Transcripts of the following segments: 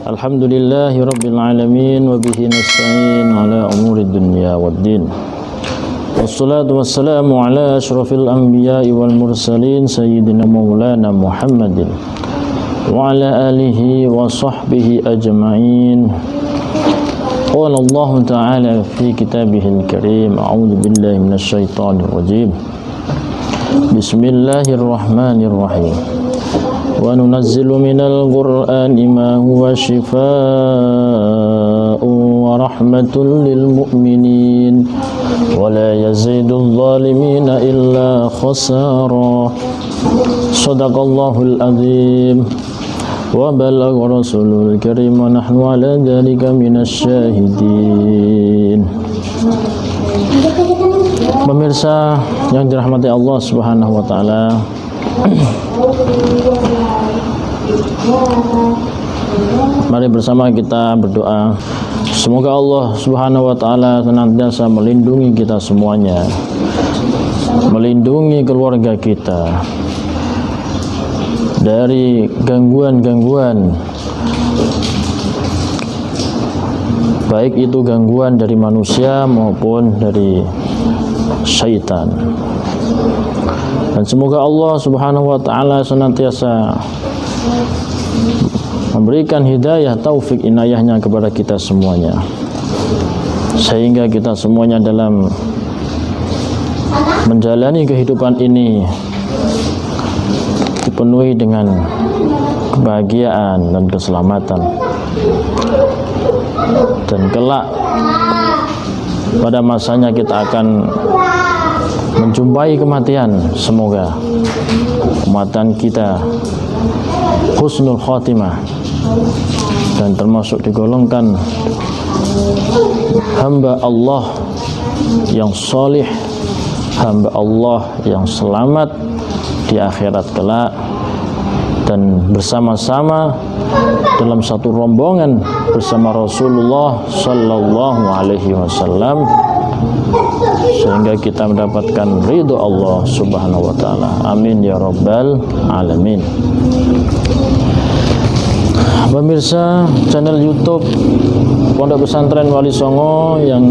Alhamdulillahi rabbil alamin wa bihi nasta'in ala umuri dunya waddin. Wassalatu wassalamu ala asyrafil anbiya'i wal mursalin sayyidina maulana Muhammadin wa ala alihi wa sahbihi ajma'in. Qala Allah ta'ala fi kitabihil karim, a'udzu billahi minasyaitonir rajim. Bismillahirrahmanirrahim. Wa nunazzilu minal qur'ani ma huwa shifaa'un wa rahmatun lil mu'minin wa la yazidul zalimina illa khasara. Shadaqallahul azim wa balagha rasulul karim wa nahnu ala dzalika minasyahidin. Pemirsa yang dirahmati Allah Subhanahu wa taala, mari bersama kita berdoa. Semoga Allah Subhanahu wa taala senantiasa melindungi kita semuanya, melindungi keluarga kita dari gangguan-gangguan, baik itu gangguan dari manusia maupun dari syaitan. Dan semoga Allah Subhanahu wa taala senantiasa memberikan hidayah, taufik, inayahnya kepada kita semuanya, sehingga kita semuanya dalam menjalani kehidupan ini dipenuhi dengan kebahagiaan dan keselamatan, dan kelak pada masanya kita akan menjumpai kematian. Semoga kematian kita husnul khotimah dan termasuk digolongkan hamba Allah yang solih, hamba Allah yang selamat di akhirat kelak, dan bersama-sama dalam satu rombongan bersama Rasulullah sallallahu alaihi wasallam, sehingga kita mendapatkan ridho Allah Subhanahu wa taala. Amin ya rabbal alamin. Pemirsa channel YouTube Pondok Pesantren Wali Songo yang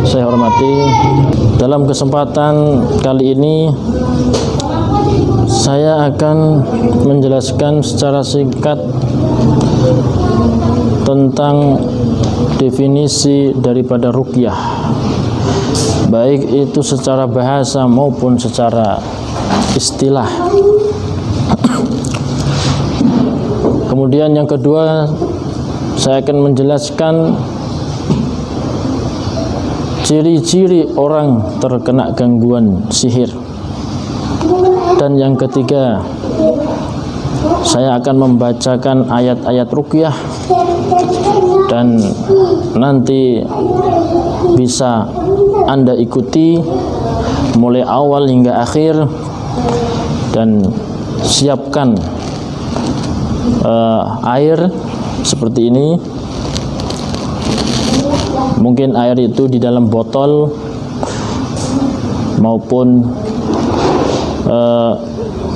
saya hormati, dalam kesempatan kali ini saya akan menjelaskan secara singkat tentang definisi daripada ruqyah, baik itu secara bahasa maupun secara istilah. Kemudian yang kedua, saya akan menjelaskan ciri-ciri orang terkena gangguan sihir. Dan yang ketiga, saya akan membacakan ayat-ayat ruqyah, dan nanti bisa Anda ikuti mulai awal hingga akhir, dan siapkan air seperti ini. Mungkin air itu di dalam botol maupun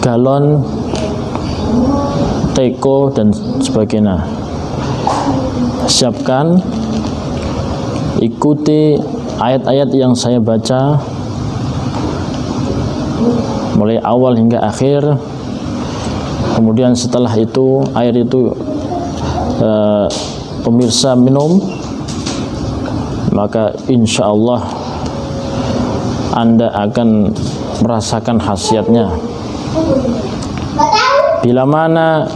galon, teko dan sebagainya. Siapkan, ikuti ayat-ayat yang saya baca mulai awal hingga akhir. Kemudian setelah itu air itu pemirsa minum, maka insya Allah Anda akan merasakan khasiatnya. Bila mana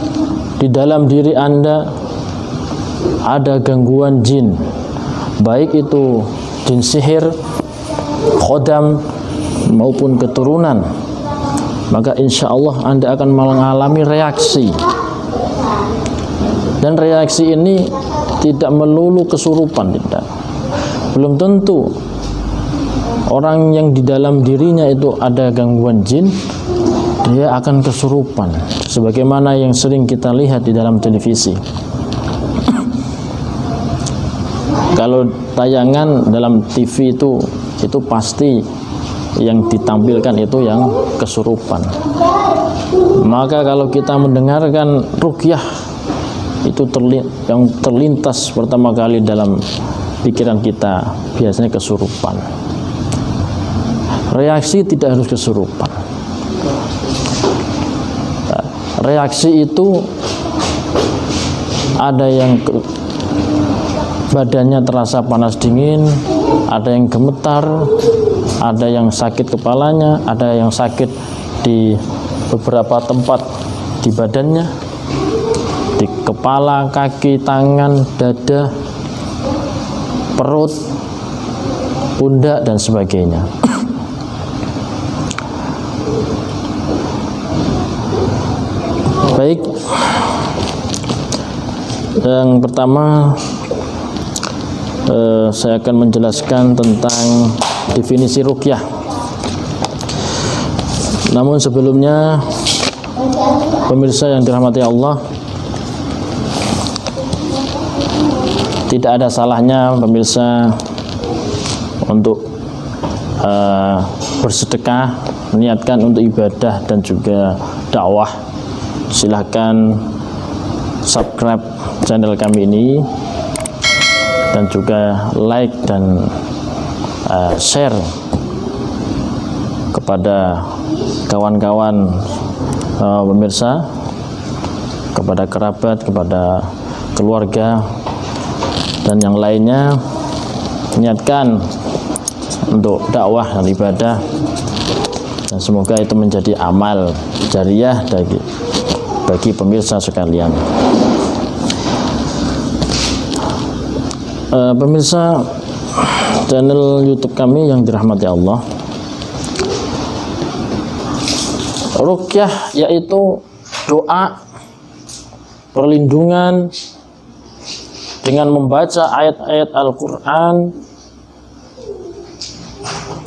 di dalam diri Anda ada gangguan jin, baik itu jin sihir, khodam maupun keturunan, maka insya Allah Anda akan mengalami reaksi. Dan reaksi ini tidak melulu kesurupan, tidak. Belum tentu orang yang di dalam dirinya itu ada gangguan jin, dia akan kesurupan sebagaimana yang sering kita lihat di dalam televisi. Kalau tayangan dalam TV itu pasti yang ditampilkan itu yang kesurupan. Maka kalau kita mendengarkan ruqyah itu yang terlintas pertama kali dalam pikiran kita biasanya kesurupan. Reaksi tidak harus kesurupan. Reaksi itu ada yang badannya terasa panas dingin, ada yang gemetar, ada yang sakit kepalanya, ada yang sakit di beberapa tempat di badannya, di kepala, kaki, tangan, dada, perut, pundak dan sebagainya. Baik, yang pertama saya akan menjelaskan tentang definisi ruqyah. Namun sebelumnya, pemirsa yang dirahmati Allah, tidak ada salahnya pemirsa untuk bersedekah, niatkan untuk ibadah dan juga dakwah. Silahkan subscribe channel kami ini dan juga like dan share kepada kawan-kawan pemirsa, kepada kerabat, kepada keluarga dan yang lainnya. Niatkan untuk dakwah dan ibadah, dan semoga itu menjadi amal jariyah bagi pemirsa sekalian. Pemirsa channel YouTube kami yang dirahmati Allah, ruqyah yaitu doa perlindungan dengan membaca ayat-ayat Al-Quran.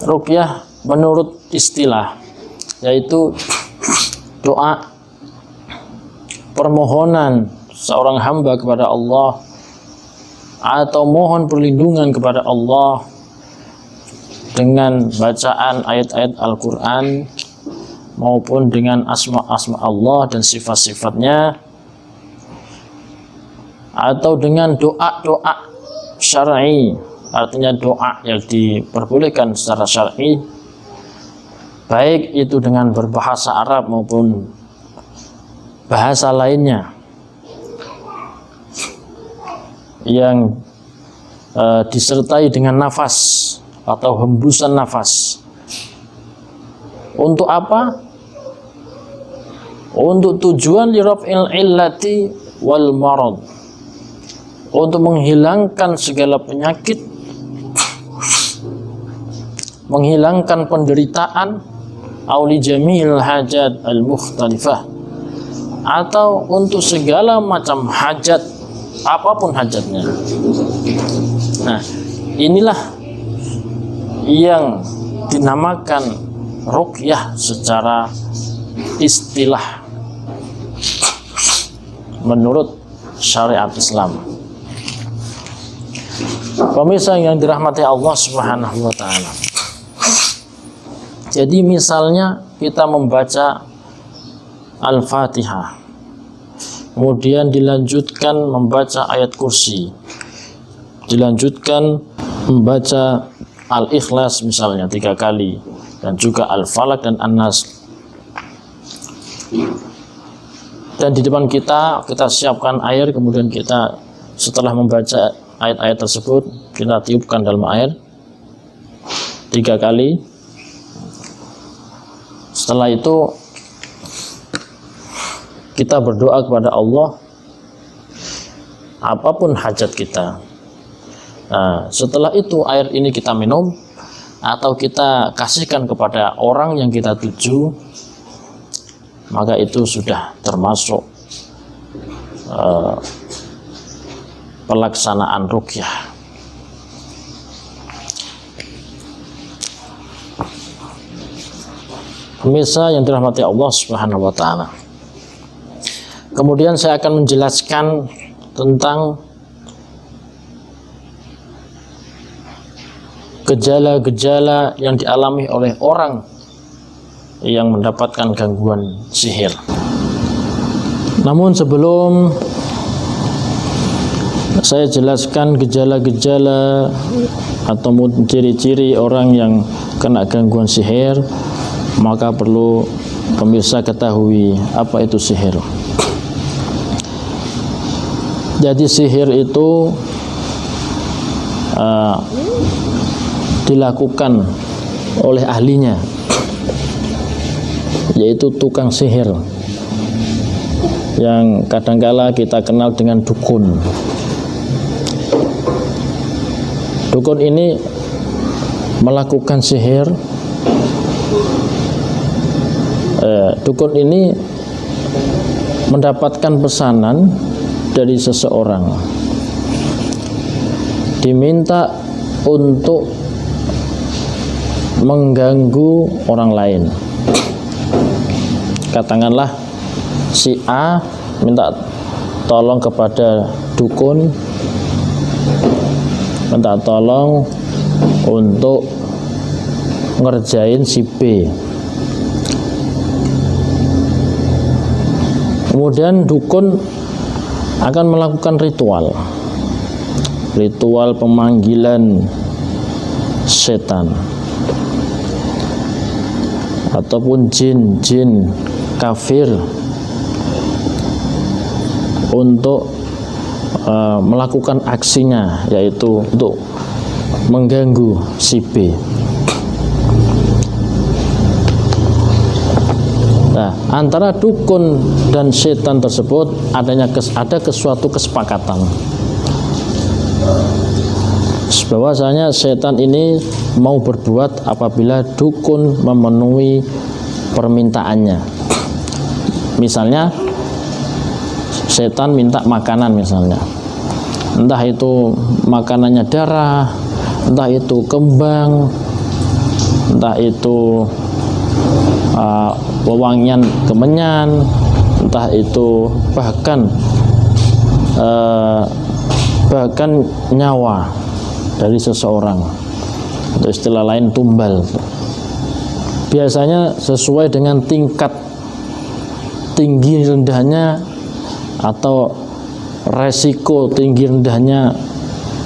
Ruqyah menurut istilah yaitu doa permohonan seorang hamba kepada Allah atau mohon perlindungan kepada Allah dengan bacaan ayat-ayat Al-Quran maupun dengan asma-asma Allah dan sifat-sifatnya, atau dengan doa-doa syar'i, artinya doa yang diperbolehkan secara syar'i, baik itu dengan berbahasa Arab maupun bahasa lainnya yang disertai dengan nafas atau hembusan nafas. Untuk apa? Untuk tujuan liraf'il illati wal marad, untuk menghilangkan segala penyakit, menghilangkan penderitaan, auli jamil hajat al-mukhtalifah, atau untuk segala macam hajat, apapun hajatnya. Nah, inilah yang dinamakan ruqyah secara istilah menurut syariat Islam. Pemirsa yang dirahmati Allah Subhanahu wa taala. Jadi misalnya kita membaca Al-Fatihah, kemudian dilanjutkan membaca ayat kursi, dilanjutkan membaca Al-Ikhlas misalnya 3 kali, dan juga Al-Falaq dan An-Nas. Dan di depan kita siapkan air, kemudian kita setelah membaca ayat-ayat tersebut kita tiupkan dalam air 3 kali. Setelah itu kita berdoa kepada Allah apapun hajat kita. Nah, setelah itu air ini kita minum atau kita kasihkan kepada orang yang kita tuju, maka itu sudah termasuk pelaksanaan ruqyah. Pemirsa yang dirahmati Allah Subhanahu wa taala. Kemudian saya akan menjelaskan tentang gejala-gejala yang dialami oleh orang yang mendapatkan gangguan sihir. Namun sebelum saya jelaskan gejala-gejala atau ciri-ciri orang yang kena gangguan sihir, maka perlu pemirsa ketahui apa itu sihir. Jadi sihir itu dilakukan oleh ahlinya, yaitu tukang sihir, yang kadangkala kita kenal dengan dukun. Dukun ini melakukan sihir. Dukun ini mendapatkan pesanan dari seseorang, diminta untuk mengganggu orang lain. Katakanlah si A minta tolong kepada dukun, minta tolong untuk ngerjain si B. Kemudian dukun akan melakukan ritual pemanggilan setan ataupun jin kafir untuk melakukan aksinya, yaitu untuk mengganggu si B. Nah, antara dukun dan setan tersebut ada suatu kesepakatan bahwasanya setan ini mau berbuat apabila dukun memenuhi permintaannya. Misalnya setan minta makanan, misalnya entah itu makanannya darah, entah itu kembang, entah itu wewangian kemenyan, entah itu bahkan nyawa dari seseorang, atau istilah lain tumbal. Biasanya sesuai dengan tingkat tinggi rendahnya atau resiko tinggi rendahnya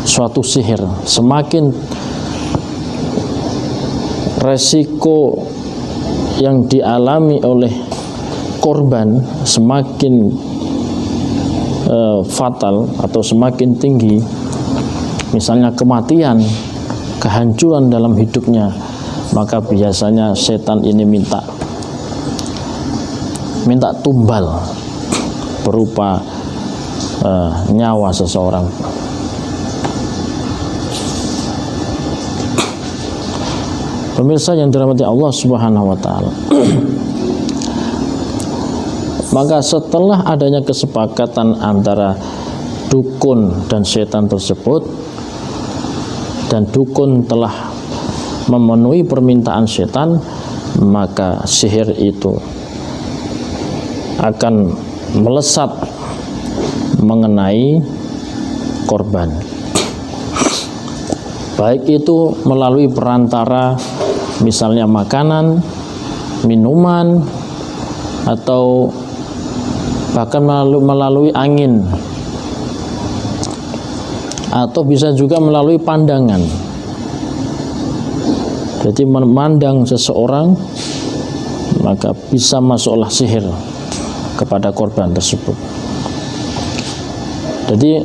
suatu sihir. Semakin resiko yang dialami oleh korban semakin fatal atau semakin tinggi, misalnya kematian, kehancuran dalam hidupnya, maka biasanya setan ini minta tumbal berupa nyawa seseorang. Pemirsa yang dirahmati Allah Subhanahu wa taala. Maka setelah adanya kesepakatan antara dukun dan setan tersebut, dan dukun telah memenuhi permintaan setan, maka sihir itu akan melesat mengenai korban, baik itu melalui perantara misalnya makanan, minuman, atau bahkan melalui angin, atau bisa juga melalui pandangan. Jadi memandang seseorang, maka bisa masuklah sihir kepada korban tersebut. Jadi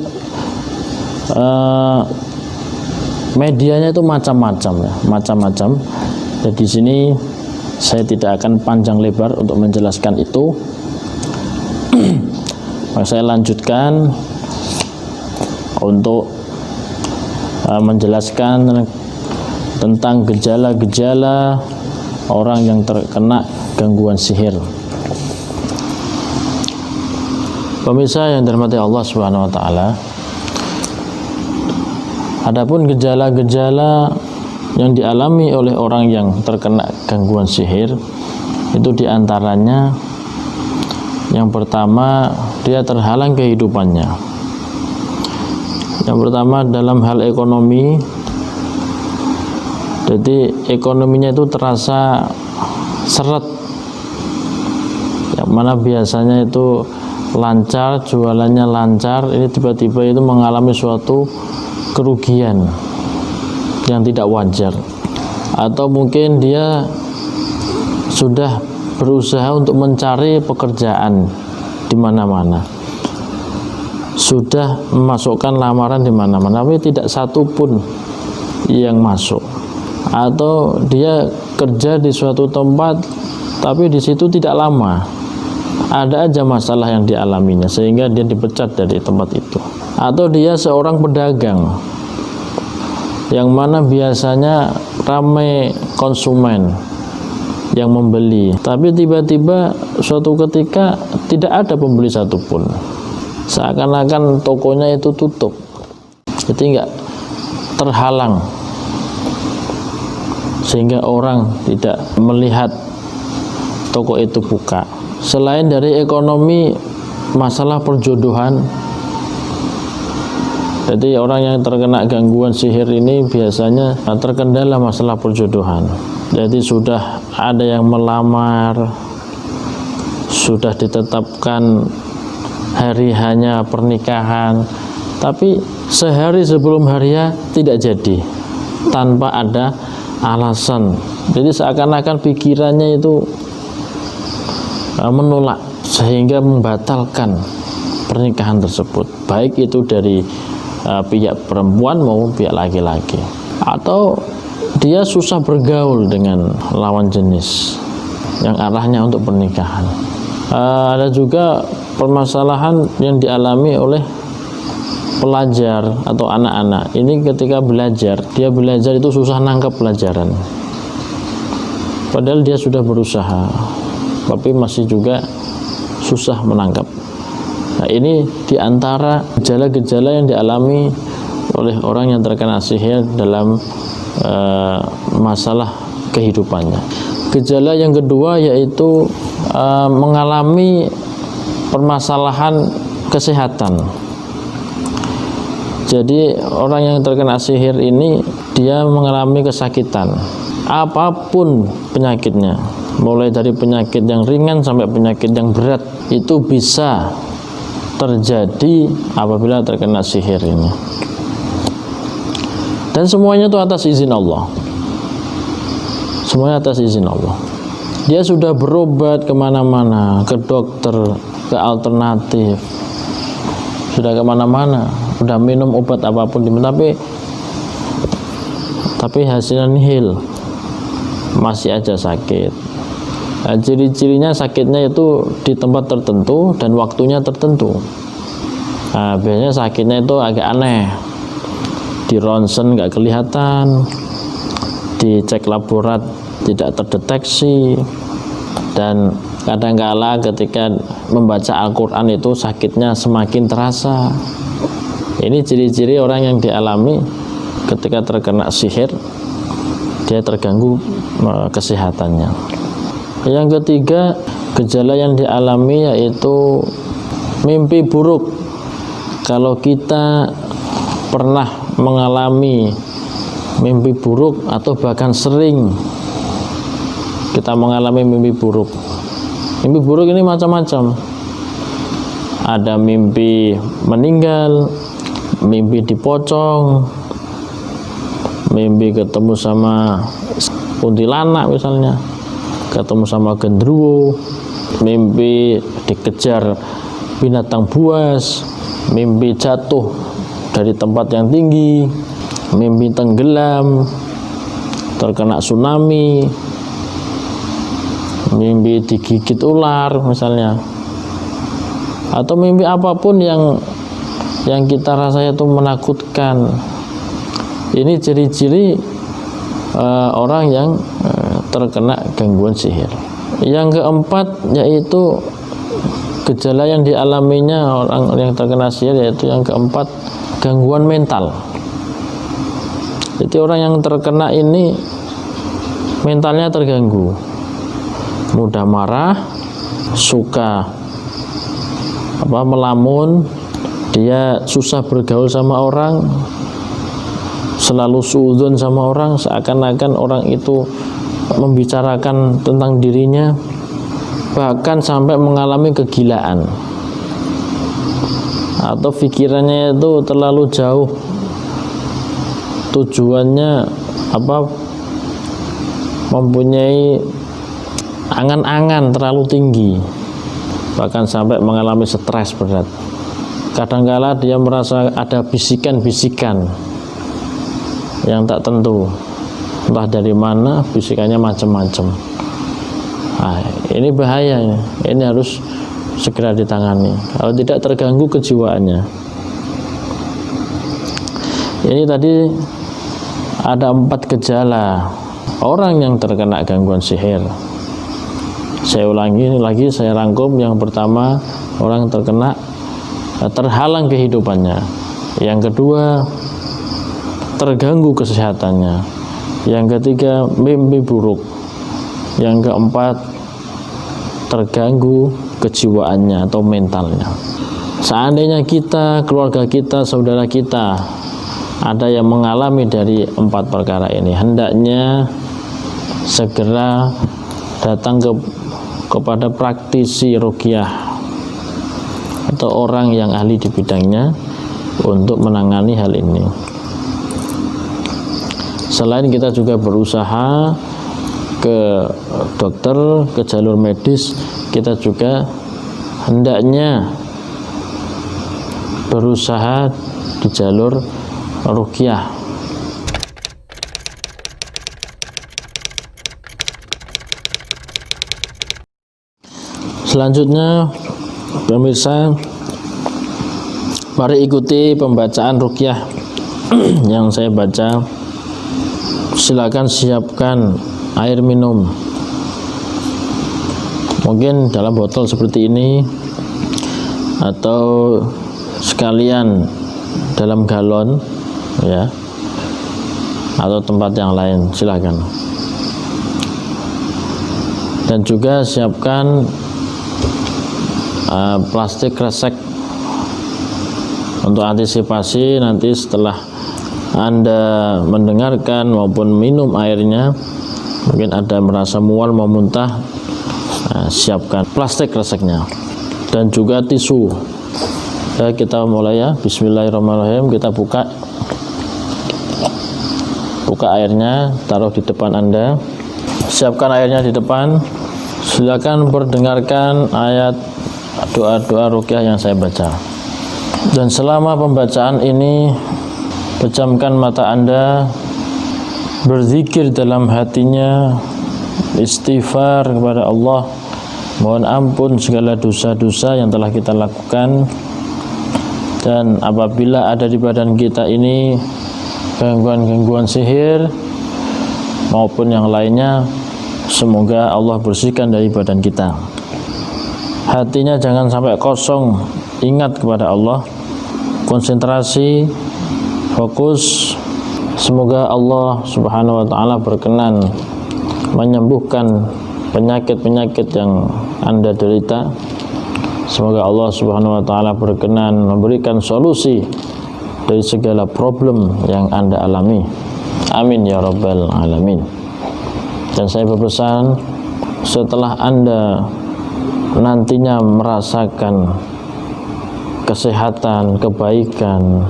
medianya itu macam-macam ya, macam-macam. Jadi di sini saya tidak akan panjang lebar untuk menjelaskan itu. Maka saya lanjutkan untuk menjelaskan tentang gejala-gejala orang yang terkena gangguan sihir. Pemirsa yang dirahmati Allah Subhanahu wa taala, adapun gejala-gejala yang dialami oleh orang yang terkena gangguan sihir Itu diantaranya yang pertama, dia terhalang kehidupannya. Yang pertama dalam hal ekonomi, jadi ekonominya itu terasa seret, yang mana biasanya itu lancar, jualannya lancar, ini tiba-tiba itu mengalami suatu kerugian yang tidak wajar. Atau mungkin dia sudah berusaha untuk mencari pekerjaan di mana-mana, sudah memasukkan lamaran di mana-mana, tapi tidak satu pun yang masuk. Atau dia kerja di suatu tempat, tapi di situ tidak lama, ada aja masalah yang dialaminya sehingga dia dipecat dari tempat itu. Atau dia seorang pedagang yang mana biasanya ramai konsumen yang membeli, tapi tiba-tiba suatu ketika tidak ada pembeli satupun, seakan-akan tokonya itu tutup, jadi nggak terhalang, sehingga orang tidak melihat toko itu buka. Selain dari ekonomi, masalah perjodohan. Jadi orang yang terkena gangguan sihir ini biasanya terkendala masalah perjodohan. Jadi sudah ada yang melamar, sudah ditetapkan hari hanya pernikahan, tapi sehari sebelum hari H tidak jadi, tanpa ada alasan. Jadi seakan-akan pikirannya itu menolak, sehingga membatalkan pernikahan tersebut, baik itu dari pihak perempuan maupun pihak laki-laki. Atau dia susah bergaul dengan lawan jenis yang arahnya untuk pernikahan. Ada juga permasalahan yang dialami oleh pelajar atau anak-anak. Ini ketika belajar, dia belajar itu susah nangkap pelajaran, padahal dia sudah berusaha, tapi masih juga susah menangkap. Nah, ini diantara gejala-gejala yang dialami oleh orang yang terkena sihir dalam masalah kehidupannya. Gejala yang kedua yaitu mengalami permasalahan kesehatan. Jadi orang yang terkena sihir ini dia mengalami kesakitan, apapun penyakitnya, mulai dari penyakit yang ringan sampai penyakit yang berat, itu bisa terjadi apabila terkena sihir ini. Dan semuanya itu atas izin Allah. Semuanya atas izin Allah. Dia sudah berobat kemana-mana, ke dokter, ke alternatif, sudah kemana-mana, sudah minum obat apapun, tapi hasilnya nihil, masih aja sakit. Nah, ciri-cirinya sakitnya itu di tempat tertentu dan waktunya tertentu. Nah, biasanya sakitnya itu agak aneh, di ronsen nggak kelihatan, dicek laborat tidak terdeteksi, dan kadangkala ketika membaca Al-Quran itu sakitnya semakin terasa. Ini ciri-ciri orang yang dialami ketika terkena sihir, dia terganggu kesehatannya. Yang ketiga, gejala yang dialami yaitu mimpi buruk. Kalau kita pernah mengalami mimpi buruk atau bahkan sering kita mengalami mimpi buruk. Mimpi buruk ini macam-macam. Ada mimpi meninggal, mimpi dipocong, mimpi ketemu sama kuntilanak misalnya, ketemu sama gendruwo, mimpi dikejar binatang buas, mimpi jatuh dari tempat yang tinggi, mimpi tenggelam, terkena tsunami, mimpi digigit ular misalnya, atau mimpi apapun yang kita rasa itu menakutkan. Ini ciri-ciri orang yang terkena gangguan sihir. Yang keempat yaitu gejala yang dialaminya orang yang terkena sihir, yaitu yang keempat, gangguan mental. Jadi orang yang terkena ini mentalnya terganggu, mudah marah, suka melamun, dia susah bergaul sama orang, selalu suudzon sama orang, seakan-akan orang itu membicarakan tentang dirinya, bahkan sampai mengalami kegilaan atau pikirannya itu terlalu jauh, tujuannya mempunyai angan-angan terlalu tinggi, bahkan sampai mengalami stres berat. Kadangkala dia merasa ada bisikan-bisikan yang tak tentu, entah dari mana, bisikannya macam-macam. Nah, ini bahaya, ini harus segera ditangani kalau tidak terganggu kejiwaannya. Ini tadi ada 4 gejala orang yang terkena gangguan sihir. Saya ulangi lagi, saya rangkum. Yang pertama, orang terhalang kehidupannya. Yang kedua, terganggu kesehatannya. Yang ketiga, mimpi buruk. Yang keempat, terganggu kejiwaannya atau mentalnya. Seandainya kita, keluarga kita, saudara kita ada yang mengalami dari 4 perkara ini, hendaknya segera datang kepada praktisi ruqyah atau orang yang ahli di bidangnya untuk menangani hal ini. Selain kita juga berusaha ke dokter, ke jalur medis, kita juga hendaknya berusaha di jalur ruqyah. Selanjutnya, pemirsa, mari ikuti pembacaan ruqyah yang saya baca. Silakan siapkan air minum, mungkin dalam botol seperti ini atau sekalian dalam galon, ya, atau tempat yang lain, silakan. Dan juga siapkan plastik kresek untuk antisipasi nanti setelah Anda mendengarkan maupun minum airnya, mungkin ada merasa mual mau muntah, siapkan plastik kreseknya dan juga tisu. Ya, kita mulai ya. Bismillahirrahmanirrahim. Kita buka airnya, taruh di depan Anda. Siapkan airnya di depan. Silakan perdengarkan ayat doa-doa ruqyah yang saya baca. Dan selama pembacaan ini, pejamkan mata Anda, berzikir dalam hatinya, istighfar kepada Allah, mohon ampun segala dosa-dosa yang telah kita lakukan. Dan apabila ada di badan kita ini gangguan-gangguan sihir maupun yang lainnya, semoga Allah bersihkan dari badan kita. Hatinya jangan sampai kosong, ingat kepada Allah, konsentrasi, fokus. Semoga Allah Subhanahu wa ta'ala berkenan menyembuhkan penyakit-penyakit yang Anda derita. Semoga Allah Subhanahu wa ta'ala berkenan memberikan solusi dari segala problem yang Anda alami. Amin ya rabbal alamin. Dan saya berpesan, setelah Anda nantinya merasakan kesehatan, kebaikan,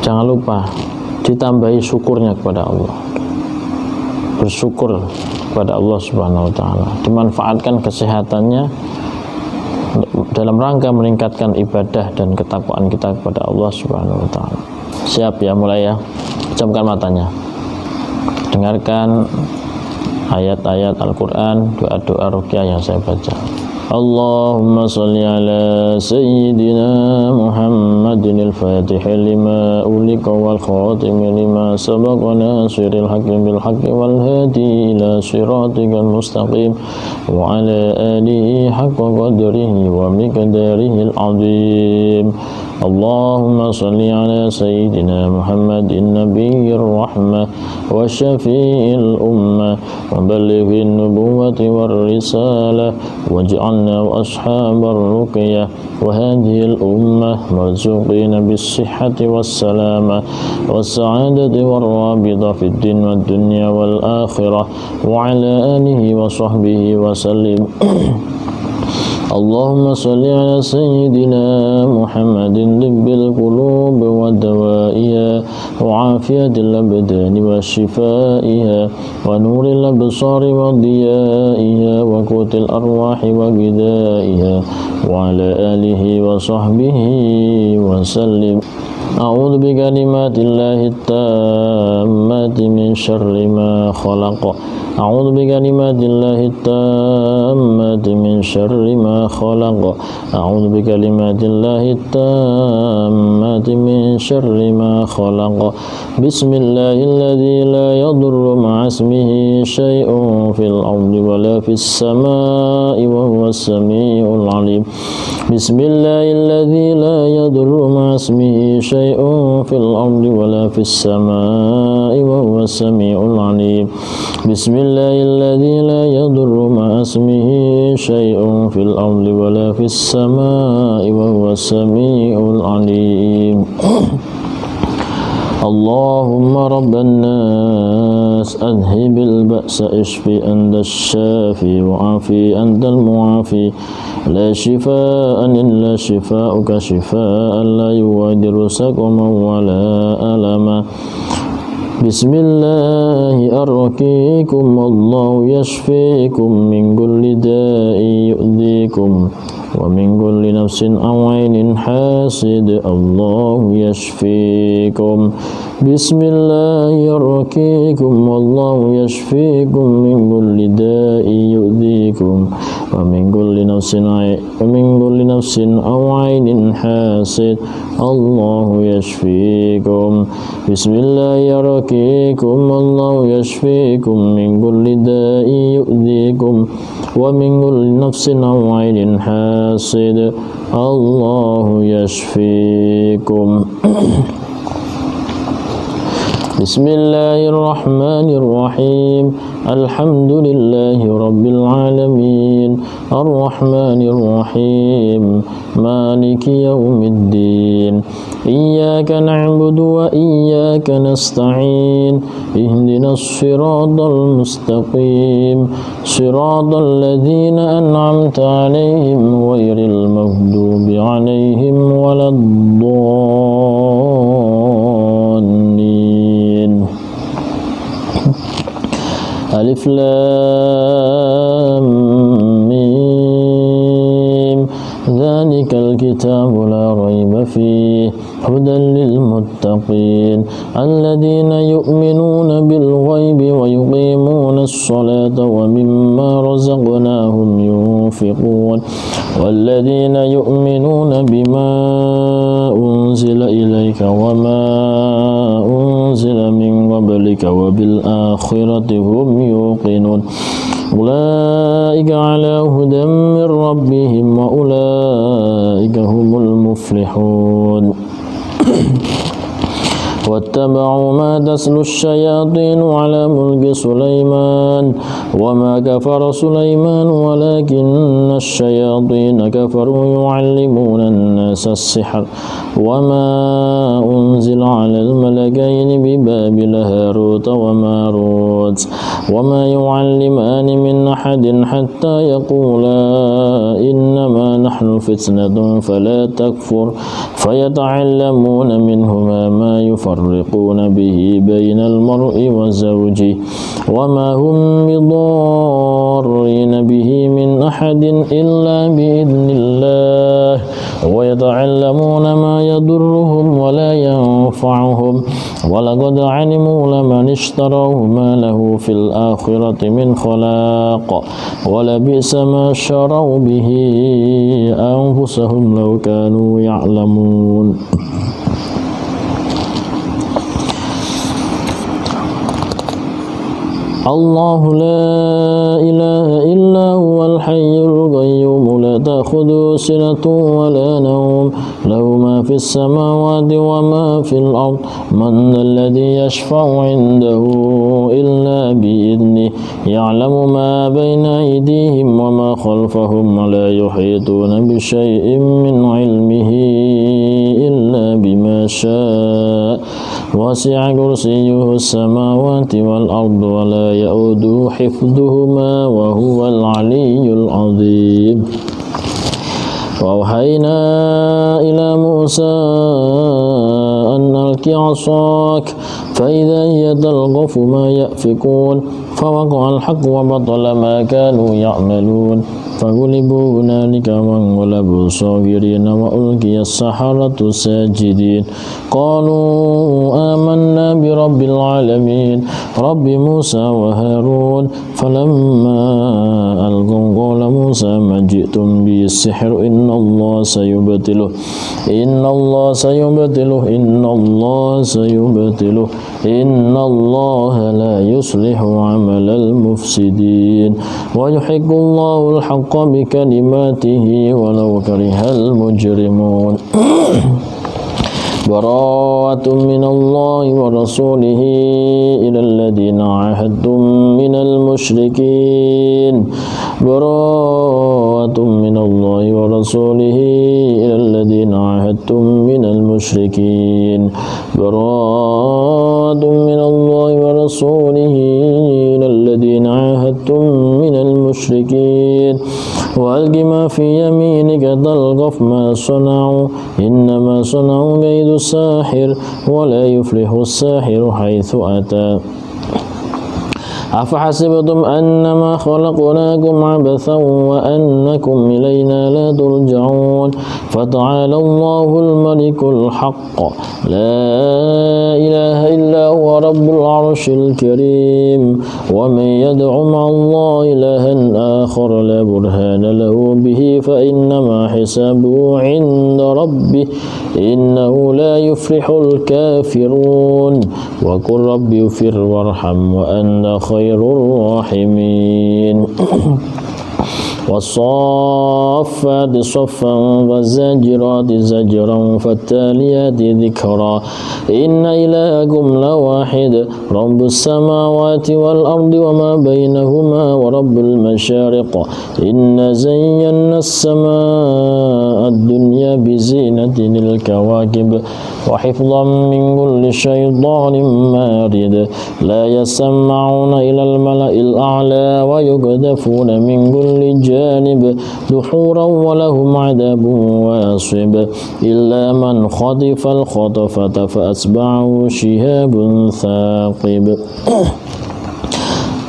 jangan lupa ditambahi syukurnya kepada Allah. Bersyukur kepada Allah Subhanahu wa ta'ala, dimanfaatkan kesehatannya dalam rangka meningkatkan ibadah dan ketakwaan kita kepada Allah Subhanahu wa ta'ala. Siap ya, mulai ya. Pejamkan matanya. Dengarkan ayat-ayat Al-Quran, doa-doa ruqyah yang saya baca. Allahumma salli ala Sayyidina Muhammadin al-Fatih lima ulika wal khatim lima sabaqa nasiril haqqi bil haqqi wal hadi ila siratikal mustaqim wa ala alihi haqqa qadrihi wa miqdarihil azim. اللهم صل على سيدنا محمد النبي الرحمة وشفيع الأمة وبلغ النبوة والرسالة واجعلنا وأصحاب الرقية وهذه الأمة مرزوقين بالصحة والسلامة والسعادة والرابطة في الدين والدنيا والآخرة وعلى آله وصحبه وسلم. اللهم صل على سيدنا محمد طب القلوب ودوائها وعافية الأبدان وشفائها ونور الأبصار وضيائها وقوت الأرواح وغذائها وعلى آله وصحبه وسلم. أعوذ بكلمات الله التامات من شر ما خلق. أعوذ بكلمات الله التامات من شر ما خلق. أعوذ بكلمات الله التامات من شر ما خلق. بسم الله الذي لا يضر مع اسمه شيء في الأرض ولا في السماء وهو السميع العليم. بسم الله الذي لا يضر مع اسمه شيء في الأرض ولا في السماء وهو السميع العليم. بسم الله الذي لا يضر مع اسمه شيء في الأرض ولا في السماء وهو السميع العليم. اللهم رب الناس أذهب البأس اشفي أنت الشافي وعافي أنت المعافي لا شفاء إلا شفاؤك شفاء لا يغادر سقما ولا ألما. بسم الله أرقيكم الله يشفيكم من كل داء يؤذيكم ومن كل نفس أو عين حاسد الله يشفيكم. بسم الله يرقيكم والله يشفيكم من كل داء يؤذيكم ومن كل نفس أو عين حاسد الله يشفيكم. بسم الله يرقيكم والله يشفيكم من كل داء يؤذيكم ومن كل نفس أو عين حاسد الله يشفيكم. بسم الله الرحمن الرحيم. الحمد لله رب العالمين الرحمن الرحيم مالك يوم الدين. إياك نعبد وإياك نستعين اهدنا الصراط المستقيم صراط الذين أنعمت عليهم غير المغضوب عليهم ولا الضالين. ألف لام ميم ذلك الكتاب لا ريب فيه هدى للمتقين الذين يؤمنون بالغيب ويقيمون الصلاة ومما رزقناهم ينفقون والذين يؤمنون بما أنزل إليك وما أنزل من قبلك وبالآخرة هم يوقنون أولئك على هدى من ربهم وأولئك هم المفلحون. واتبعوا ما تتلو الشياطين على ملك سليمان وما كفر سليمان ولكن الشياطين كفروا يعلمون الناس السحر وما أنزل على الملكين ببابل هاروت وماروت وما يعلمان من أحد حتى يقولا إنما نحن فتنة فلا تكفر فيتعلمون منهما ما يفرقون به بين المرء وزوجه وما هم بضارين به من أحد إلا بإذن الله ويتعلمون ما يضرهم ولا ينفعهم ولقد علموا لمن اشتراه ما له في الآخرة من خلاق ولبئس ما شروا به أنفسهم لو كانوا يعلمون. الله لا إله إلا هو الحي القيوم لا تأخذه سنة ولا نوم له ما في السماوات وما في الأرض من الذي يشفع عنده إلا بإذنه يعلم ما بين أيديهم وما خلفهم ولا يحيطون بشيء من علمه إلا بما شاء وسع كرسيه السماوات والأرض ولا يؤوده حفظهما وهو العلي العظيم وأوحينا إلى موسى أن ألق عصاك فإذا هي تلقف ما يأفكون فوقع الحق وبطل ما كانوا يعملون فغلبوا هنالك وانقلبوا صاغرين وألقي السحرة ساجدين قالوا آمنا برب العالمين رب موسى وهارون فلما ألقوا قال موسى ما جئتم به السحر إن الله سيبطله إن الله سيبطله إن الله سيبطله إن الله لا يصلح عمل المفسدين ويحق الله الحق بكلماته ولو كره المجرمون براءة من الله ورسوله إلى الذين عاهدتم من المشركين براءة من الله ورسوله إلى الذين عاهدتم من المشركين براءة من الله ورسوله إلى الذين عاهدتم من المشركين وألق ما في يمينك تلقف ما صنعوا إنما صنعوا كيد الساحر ولا يفلح الساحر حيث أتى أفحسبتم أنما خلقناكم عبثا وأنكم إلينا لا ترجعون فتعالى الله الملك الحق لا إله إلا هو رب العرش الكريم ومن يدع مع الله إلها آخر لا برهان له به فإنما حسابه عند ربه إنه لا يفلح الكافرون وقل رب اغفر وارحم وأنت خير الراحمين والصافات صفا والزاجرات زجرا فالتاليات ذكرا إن إلهكم لواحد رب السماوات والأرض وما بينهما ورب المشارق إنا زينا السماء الدنيا بزينة الكواكب وحفظا من كل شيطان مارد لا يسمعون إلى الملأ الأعلى ويقذفون من كل جانب دحورا ولهم عذاب واصب إلا من خطف الخطفة فأتبعه شهاب ثاقب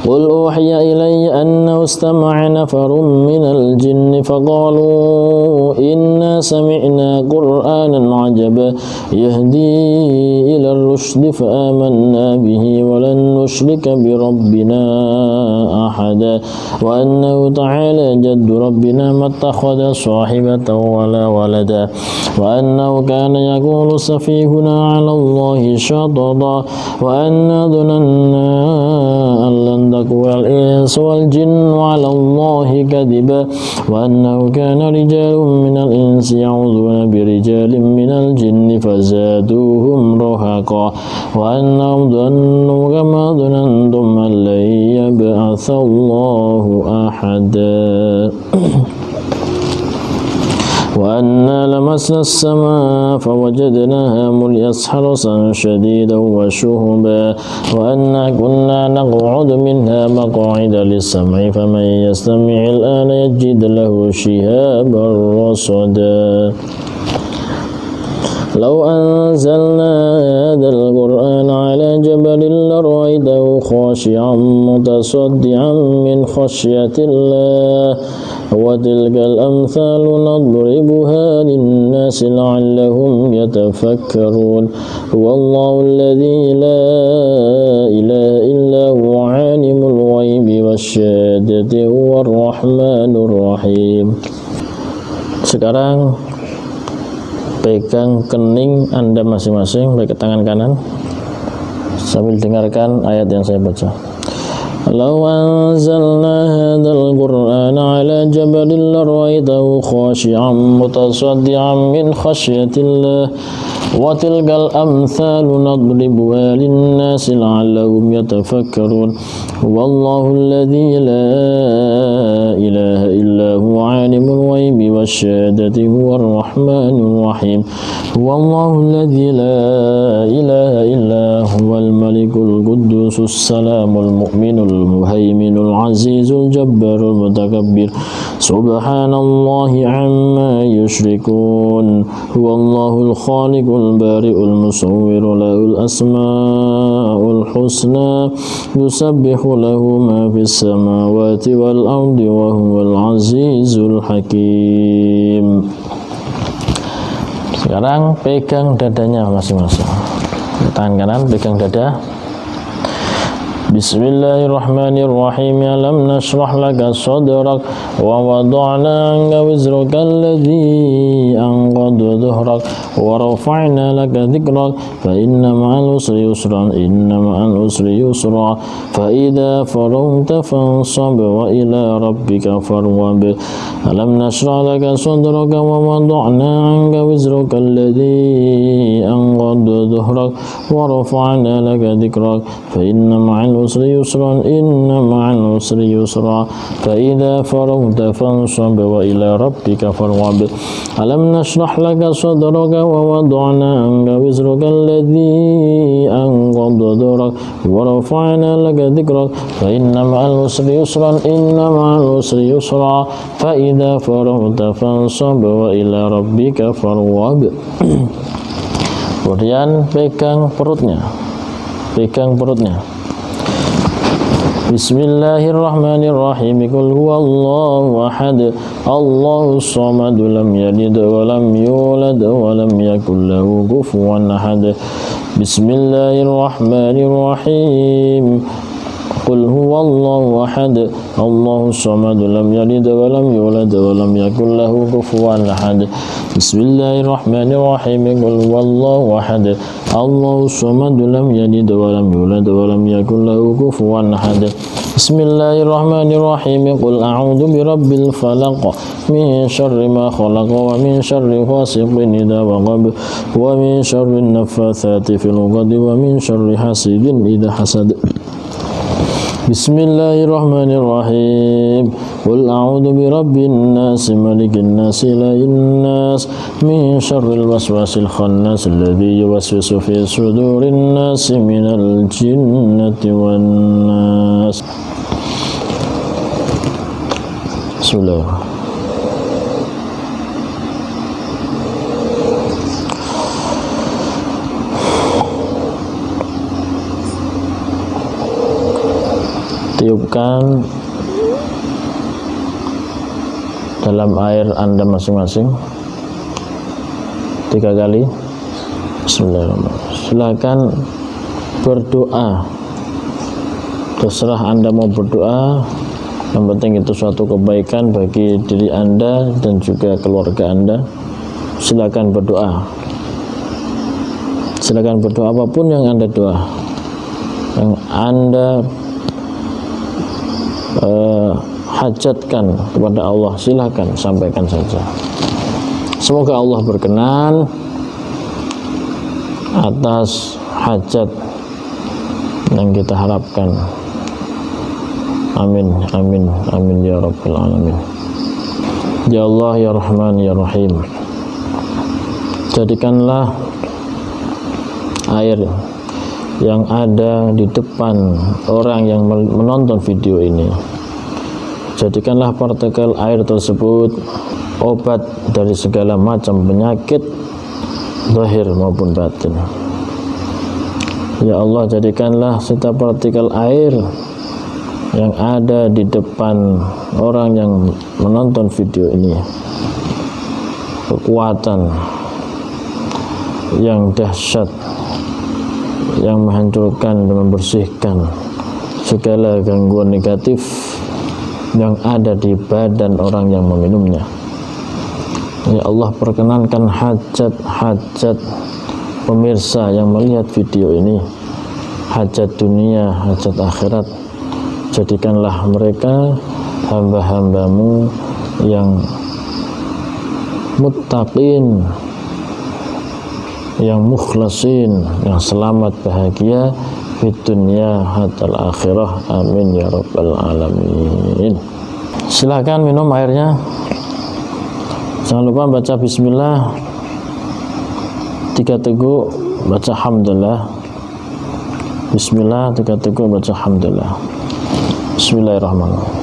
قل أوحي إلي أنه استمع نفر من الجن فقالوا إنا سمعنا قرآنا عجبا يهدي إلى الرشد فآمنا به ولن نشرك بربنا أحدا وأنه تعالى جد ربنا ما اتخذ صاحبة ولا ولدا وأنه كان يقول سفيهنا على الله شططا وأنا ظننا أن لن تقوى الإنس والجن على الله كذبا وأنه كان رجال من الإنس يعوذون برجال من الجن فزادوهم رهقا وأنهم ظنوا كما ظننتم أن لن يبعث الله أحدا وأنا لمسنا السماء فوجدناها ملئت حرسا شديدا وشهبا وأنا كنا نقعد منها مقاعد للسمع فمن يستمع الآن يجد له شهابا رصدا لو أنزلنا هذا القرآن على جبل لرأيته خاشعا متصدعا من خشية الله وتلك الأمثال نضربها للناس لعلهم يتفكرون هو الله الذي لا إله إلا هو عالم الغيب والشهادة هو الرحمن الرحيم. Sekarang pegang kening Anda masing-masing, baik tangan kanan sambil dengarkan ayat yang saya baca. لو أنزلنا هذا القرآن على جبل لرأيته خاشعا متصدعا من خشية الله وتلك الأمثال نضربها للناس لعلهم يتفكرون والله الذي لا إله إلا هو عالم الغيب والشهادة هو الرحمن الرحيم والله الذي لا إله إلا هو الملك القدوس السلام المؤمن المهيمن العزيز الجبار المتكبر سبحان الله عما يشركون هو الله الخالق البارئ المصور له الأسماء الحسنى يسبح له ما في السماوات والأرض وهو العزيز الحكيم. Sekarang pegang dadanya masing-masing. Tangan kanan pegang dada. Bismillahirrahmanirrahim. Alam nashrah laka sadrak wa wada'na anka wizraka alladhi anqadha dhahrak wa rafa'na laka dhikrak fa inna ma'al usri yusran inna ma'al usri yusra fa idza faragta fansab wa ila rabbika farghab. Alam nashrah laka sadraka wa wada'na anka wizraka alladhi anqadha dhahrak wa rafa'na laka dhikrak fa inna ma'al usri yusran inna ma'al usri yusra fa idza faragta fansab wa ila rabbika farghab. Alam nashrah laka sadraka wa wada'na anka wizraka alladhi anqadha dhahrak wa rafa'na laka dhikrak fa inna ma'al usri yusran inna ma'al usri yusra fa idza faragta fansab wa ila rabbika farghab. Kemudian pegang perutnya. Bismillahirrahmanirrahim. Qul huwallahu ahad, Allahus samad, lam yalid wa lam yulad wa lam yakul lahu kufuwan ahad. Bismillahirrahmanirrahim. Qul huwallahu ahad, Allahus samad, lam yalid wa lam yulad wa lam yakul lahu kufuwan ahad. Bismillahirrahmanirrahim. Qul huwallahu ahad, Allahus samad, lam yalid wa lam yulad wa lam yakul lahu kufuwan ahad. Bismillahirrahmanirrahim. Qul a'udzu birabbil falaq min syarri ma khalaq wa min syarri ghasiqin idza waqab wa min syarri naffatsati fil 'uqad wa min syarri hasidin idza hasad. Bismillahirrahmanirrahim. Qul a'udzu birabbin nas malikin nas ilahin nas min syarril waswasil khannas alladzi yuwaswisu fi sudurin nas minal jinnati wan nas. Bismillah. Tiupkan dalam air Anda masing-masing 3 kali. Bismillahirrahmanirrahim. Silakan berdoa, terserah Anda mau berdoa, yang penting itu suatu kebaikan bagi diri Anda dan juga keluarga Anda. Silakan berdoa, silakan berdoa apapun yang Anda doa, yang Anda hajatkan kepada Allah, silakan sampaikan saja. Semoga Allah berkenan atas hajat yang kita harapkan. Amin, amin, amin ya rabbal alamin. Ya Allah ya Rahman ya Rahim, jadikanlah air yang ada di depan orang yang menonton video ini, jadikanlah partikel air tersebut obat dari segala macam penyakit zahir maupun batin. Ya Allah, jadikanlah setiap partikel air yang ada di depan orang yang menonton video ini kekuatan yang dahsyat, yang menghancurkan dan membersihkan segala gangguan negatif yang ada di badan orang yang meminumnya. Ya Allah, perkenankan hajat-hajat pemirsa yang melihat video ini, hajat dunia, hajat akhirat, jadikanlah mereka hamba-hambamu yang muttaqin, yang mukhlasin, yang selamat bahagia di dunia hatal akhirah, amin ya rabbal alamin. Silakan minum airnya, jangan lupa baca bismillah 3 teguk, baca hamdalah. Bismillah 3 teguk, baca hamdalah. Bismillahirrahmanirrahim.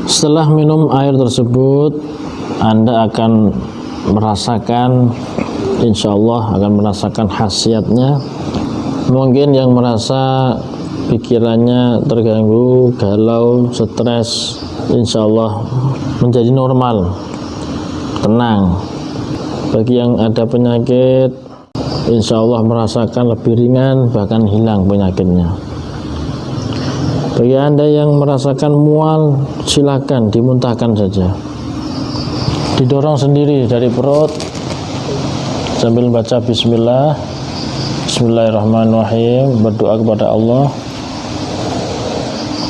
Setelah minum air tersebut, Anda akan merasakan, insya Allah akan merasakan khasiatnya. Mungkin yang merasa pikirannya terganggu, galau, stres, insya Allah menjadi normal, tenang. Bagi yang ada penyakit, insya Allah merasakan lebih ringan, bahkan hilang penyakitnya. Bagi Anda yang merasakan mual, silakan dimuntahkan saja, didorong sendiri dari perut sambil baca bismillah, bismillahirrahmanirrahim, berdoa kepada Allah,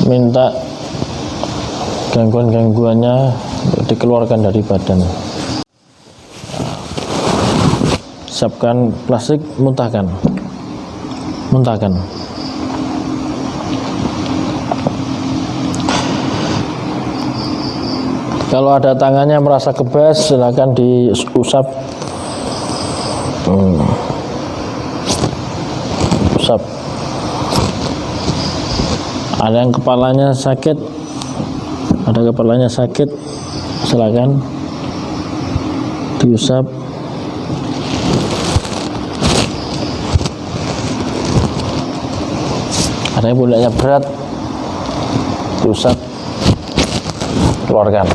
minta gangguan-gangguannya dikeluarkan dari badan. Siapkan plastik, muntahkan. Kalau ada tangannya merasa kebas, silakan diusap. Usap. Ada yang kepalanya sakit, silakan diusap. Ada yang pundaknya berat, diusap, keluarkan.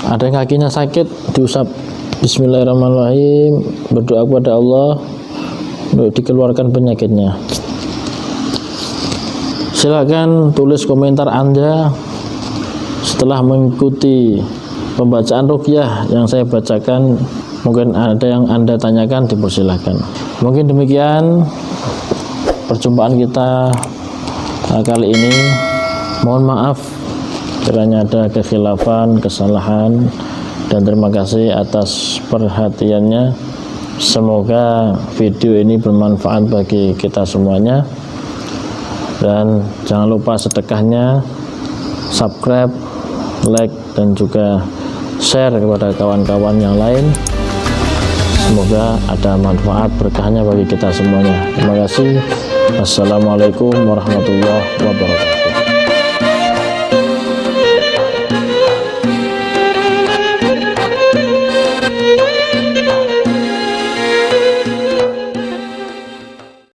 Ada yang kakinya sakit, diusap. Bismillahirrahmanirrahim, berdoa kepada Allah untuk dikeluarkan penyakitnya. Silakan tulis komentar Anda setelah mengikuti pembacaan ruqyah yang saya bacakan. Mungkin ada yang Anda tanyakan, dipersilakan. Mungkin demikian perjumpaan kita kali ini. Mohon maaf kiranya ada kekhilafan, kesalahan, dan terima kasih atas perhatiannya. Semoga video ini bermanfaat bagi kita semuanya, dan jangan lupa sedekahnya, subscribe, like, dan juga share kepada kawan-kawan yang lain. Semoga ada manfaat berkahnya bagi kita semuanya. Terima kasih. Assalamualaikum warahmatullahi wabarakatuh.